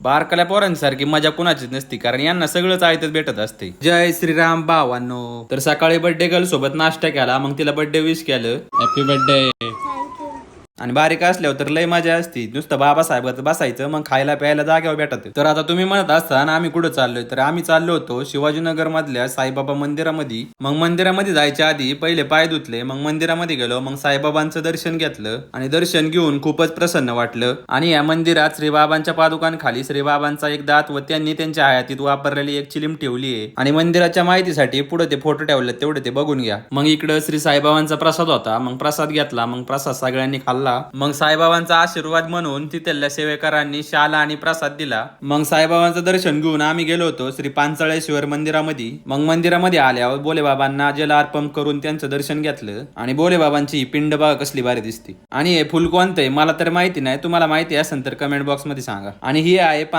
बारकाल्या पोरांसारखी मजा कुणाचीच नसती, कारण यांना सगळंच आयतच भेटत असते. जय श्रीराम भावांनो. तर सकाळी बर्थडे गर्ल सोबत नाश्ता केला, मग तिला बर्थडे विश केलं, हॅपी बर्थडे. आणि बारीक असल्यावर तर लय मजा असती, नुसतं बाबासाहेबात बसायचं, मग खायला प्यायला जागेवर भेटत. तर आता तुम्ही म्हणत असताना आम्ही कुठं चाललोय, तर आम्ही चाललो होतो शिवाजीनगर मधल्या साईबाबा मंदिरामध्ये. मग मंदिरामध्ये जायच्या आधी पहिले पाय धुतले, मग मंदिरामध्ये गेलो, मग साईबाबांचं दर्शन घेतलं आणि दर्शन घेऊन खूपच प्रसन्न वाटलं. आणि या मंदिरात श्रीबाबांच्या पादुकांखाली श्रीबाबांचा एक दात व त्यांनी त्यांच्या हयातीत वापरलेली एक चिलीम ठेवली आहे. आणि मंदिराच्या माहितीसाठी पुढे ते फोटो ठेवले, तेवढे ते बघून घ्या. मग इकडं श्री साईबाबांचा प्रसाद होता, मग प्रसाद घेतला, मग प्रसाद सगळ्यांनी खाल्ला. मग साईबाबांचा आशीर्वाद म्हणून तिथल्या सेवेकरांनी शाला आणि प्रसाद दिला. मग साईबाबांचं दर्शन घेऊन आम्ही गेलो होतो श्री पांचाळेश्वर मंदिरामध्ये. मग मंदिरामध्ये आल्यावर भोलेबाबांना जल अर्पण करून त्यांचं दर्शन घेतलं. आणि भोलेबाबांची ही पिंड बघा कसली भारी दिसते. आणि हे फुल कोणतंय मला तर माहिती नाही, तुम्हाला माहिती असेल तर कमेंट बॉक्स मध्ये सांगा. आणि ही आहे